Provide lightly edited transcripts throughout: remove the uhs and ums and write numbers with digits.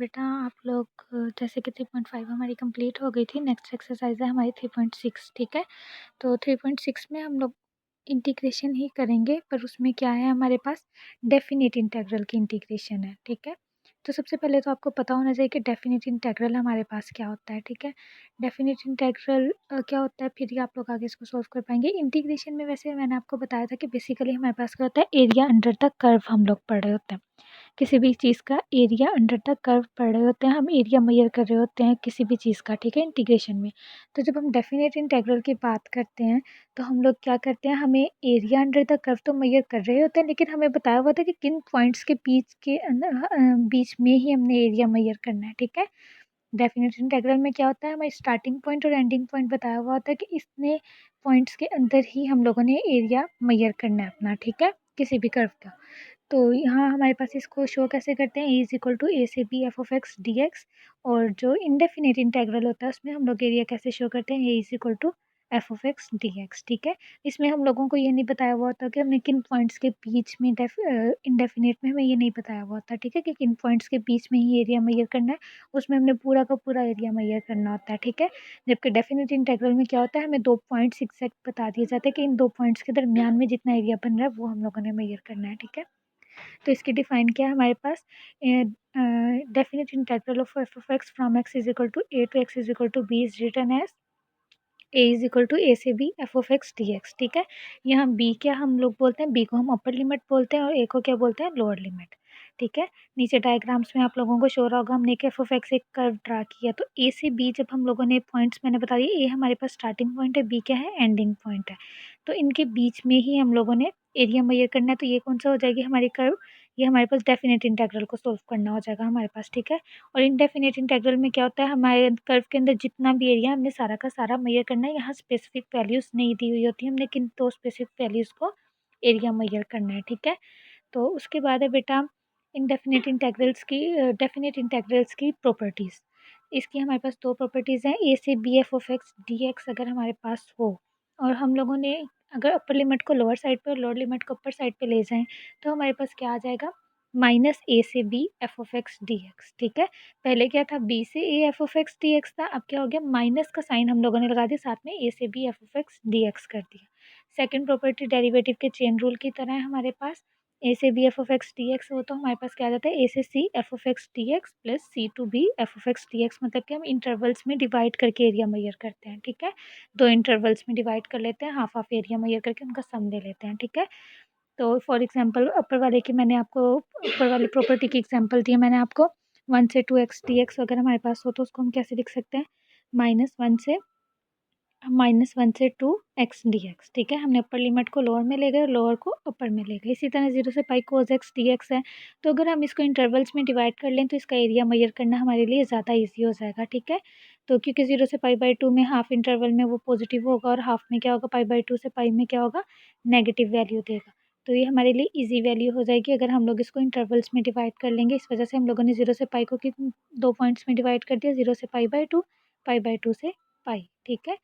बेटा आप लोग जैसे कि 3.5 हमारी कंप्लीट हो गई थी। नेक्स्ट एक्सरसाइज है हमारी 3.6। ठीक है, तो 3.6 में हम लोग इंटीग्रेशन ही करेंगे, पर उसमें क्या है हमारे पास डेफिनेट इंटीग्रल की इंटीग्रेशन है। ठीक है, तो सबसे पहले तो आपको पता होना चाहिए कि डेफिनेट इंटीग्रल हमारे पास क्या होता है। ठीक है, डेफिनेट इंटीग्रल क्या होता है, फिर ही आप लोग आगे इसको सॉल्व कर पाएंगे। इंटीग्रेशन में वैसे मैंने आपको बताया था कि बेसिकली हमारे पास क्या होता है, एरिया अंडर द कर्व हम लोग पढ़ रहे होते हैं। किसी भी चीज़ का एरिया अंडर द कर्व पढ़ रहे होते हैं, हम एरिया मेजर कर रहे होते हैं किसी भी चीज़ का। ठीक है, इंटीग्रेशन में तो जब हम डेफिनेट इंटीग्रल की बात करते हैं तो हम लोग क्या करते हैं, हमें एरिया अंडर द कर्व तो मेजर कर रहे होते हैं, लेकिन हमें बताया हुआ था कि किन पॉइंट्स के बीच के बीच में ही हमने एरिया मेजर करना है। ठीक है, डेफिनेट इंटीग्रल में क्या होता है, हमें स्टार्टिंग पॉइंट और एंडिंग पॉइंट बताया हुआ होता है कि इतने पॉइंट्स के अंदर ही हम लोगों ने एरिया मेजर करना है अपना। ठीक है, किसी भी कर्व का। तो यहाँ हमारे पास इसको शो कैसे करते हैं, A is equal to A से B F of X D X. और जो इंडेफिनिट इंटेग्रल होता है उसमें हम लोग एरिया कैसे शो करते हैं, A is equal to F of X D X. ठीक है, इसमें हम लोगों को ये नहीं बताया हुआ होता कि हमने किन पॉइंट्स के बीच में इंडेफिनिट में हमें ये नहीं बताया हुआ होता। ठीक है, कि किन पॉइंट्स के बीच में ही एरिया मेजर करना है, उसमें हमने पूरा का पूरा एरिया मेजर करना होता है। ठीक है, जबकि डेफिनेट इंटेग्रल में क्या होता है, हमें 2 पॉइंट्स एग्जैक्ट बता दिए जाते हैं कि इन 2 पॉइंट्स के दरमियान में जितना एरिया बन रहा है वो हम लोगों ने मेजर करना है। ठीक है, तो इसकी डिफाइन क्या है हमारे पास, definite integral of F of X from X is equal to A to X is equal to B is written as A is equal to A से B F of X D X. ठीक है, यहाँ B क्या हम लोग बोलते हैं, B को हम अपर लिमिट बोलते हैं और ए को क्या बोलते हैं, लोअर लिमिट। ठीक है, नीचे डायग्राम्स में आप लोगों को शो रहा होगा, हमने एक एफ ऑफ एक्स एक कर्व ड्रा किया, तो ए से बी जब हम लोगों ने पॉइंट्स मैंने बता दिए, ए हमारे पास स्टार्टिंग पॉइंट है, बी क्या है, एंडिंग पॉइंट है। तो इनके बीच में ही हम लोगों ने एरिया मेजर करना है। तो ये कौन सा हो जाएगी हमारी कर्व, ये हमारे पास डेफिनेट इंटीग्रल को सोल्व करना हो जाएगा हमारे पास। ठीक है, और इनडेफिनेट इंटीग्रल में क्या होता है, हमारे कर्व के अंदर जितना भी एरिया हमने सारा का सारा मेजर करना है। यहाँ स्पेसिफिक वैल्यूज़ नहीं दी हुई होती, हमने किन 2 स्पेसिफिक वैल्यूज़ को एरिया मेजर करना है। ठीक है, तो उसके बाद है बेटा इनडेफिनेट इंटीग्रल्स की डेफिनेट इंटीग्रल्स की प्रॉपर्टीज़। इसकी हमारे पास 2 प्रॉपर्टीज़ हैं, ए से B F of X D X अगर हमारे पास हो और हम लोगों ने अगर अपर लिमिट को लोअर साइड पे और लोअर लिमिट को अपर साइड पे ले जाएँ तो हमारे पास क्या आ जाएगा, माइनस ए से B F of X D X. ठीक है, पहले क्या था, बी से A F of X D X था, अब क्या हो गया, माइनस का साइन हम लोगों ने लगा दिया, साथ में ए से B F of X D X कर दिया। सेकंड प्रॉपर्टी डेरिवेटिव के चेन रूल की तरह है हमारे पास, ए से B F of X D X हो तो हमारे पास क्या आ जाता है, ए से C F of X D X plus C to B F of X D X. मतलब कि हम इंटरवल्स में डिवाइड करके एरिया मेजर करते हैं। ठीक है, 2 इंटरवल्स में डिवाइड कर लेते हैं, हाफ हाफ एरिया मेजर करके उनका सम ले लेते हैं। ठीक है, तो फॉर एग्जांपल अपर वाले की मैंने आपको ऊपर वाली प्रॉपर्टी की एग्जांपल दी है मैंने आपको, 1 से 2 एक्स डी एक्स अगर हमारे पास हो तो उसको हम कैसे लिख सकते हैं, -1 से 2 एक्स डी एक्स। ठीक है, हमने अपर लिमिट को लोअर में ले गए और लोअर को अपर में ले गए। इसी तरह 0 से पाई कोस एक्स डी एक्स है, तो अगर हम इसको इंटरवल्स में डिवाइड कर लें तो इसका एरिया मेजर करना हमारे लिए ज़्यादा ईजी हो जाएगा। ठीक है, तो क्योंकि 0 से पाई बाई 2 में हाफ इंटरवल में वो पॉजिटिव होगा और हाफ में क्या होगा, पाई बाई 2 से पाई में क्या होगा, नेगेटिव वैल्यू देगा। तो ये हमारे लिए ईजी वैल्यू हो जाएगी अगर हम लोग इसको इंटरवल्स में डिवाइड कर लेंगे। इस वजह से हम लोगों ने 0 से पाई को किन 2 पॉइंट्स में डिवाइड कर दिया, 0 से पाई बाई 2, पाई बाई 2 से पाई। ठीक है,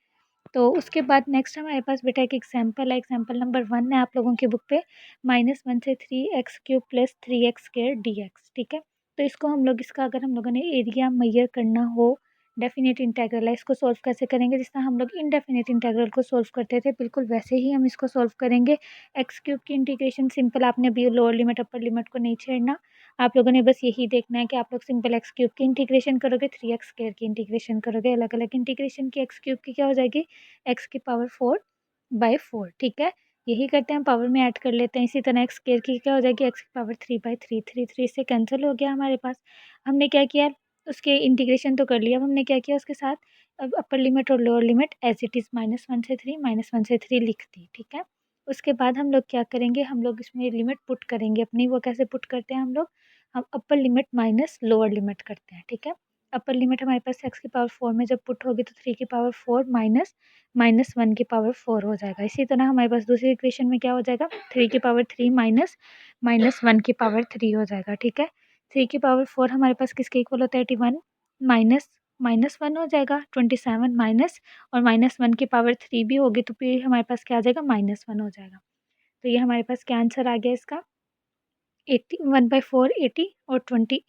तो उसके बाद नेक्स्ट हमारे पास बेटा एक एग्जाम्पल है, एग्जाम्पल नंबर 1 है आप लोगों की बुक पे, -1 से 3x cube plus 3x square D X. ठीक है, तो इसको हम लोग इसका अगर हम लोगों ने एरिया मेजर करना हो, डेफिनेट इंटीग्रल है, इसको सॉल्व कैसे करेंगे, जिस तरह हम लोग इनडेफिनेट इंटीग्रल को सॉल्व करते थे बिल्कुल वैसे ही हम इसको सॉल्व करेंगे। एक्स क्यूब की इंटीग्रेशन सिंपल, आपने अभी लोअर लिमिट अपर लिमिट को नहीं छेड़ना, आप लोगों ने बस यही देखना है कि आप लोग सिंपल एक्स क्यूब की इंटीग्रेशन करोगे, 3x स्क्वायर की इंटीग्रेशन करोगे, अलग अलग इंटीग्रेशन की एक्स क्यूब की क्या हो जाएगी, एक्स की पावर 4/4। ठीक है, यही करते हैं, पावर में ऐड कर लेते हैं। इसी तरह एक्स स्क्वायर की क्या हो जाएगी, एक्स की पावर 3/3, 3 से कैंसिल हो गया हमारे पास। हमने क्या किया, उसके इंटीग्रेशन तो कर लिया, अब हमने क्या किया उसके साथ, अब अपर लिमिट और lower limit as it is -1 से 3 लिख दी। ठीक है, उसके बाद हम लोग क्या करेंगे, हम लोग इसमें लिमिट पुट करेंगे अपनी, वो कैसे पुट करते हैं हम upper limit minus lower limit करते हैं। ठीक है, अपर लिमिट हमारे पास एक्स की पावर 4 में जब पुट होगी तो 3 की पावर 4 माइनस 1 की पावर 4 हो जाएगा। इसी तरह हमारे पास दूसरी इक्वेशन में क्या हो जाएगा, 3 की पावर 3 माइनस 1 की पावर 3 हो जाएगा। ठीक है, 3 की पावर 4 हमारे पास किसके इक्वल होता है, 81 माइनस माइनस 1 हो जाएगा, 27 माइनस और -1 की पावर 3 भी होगी तो फिर हमारे पास क्या आ जाएगा, -1 हो जाएगा। तो ये हमारे पास क्या आंसर आ गया इसका, 81/4 80 और 28।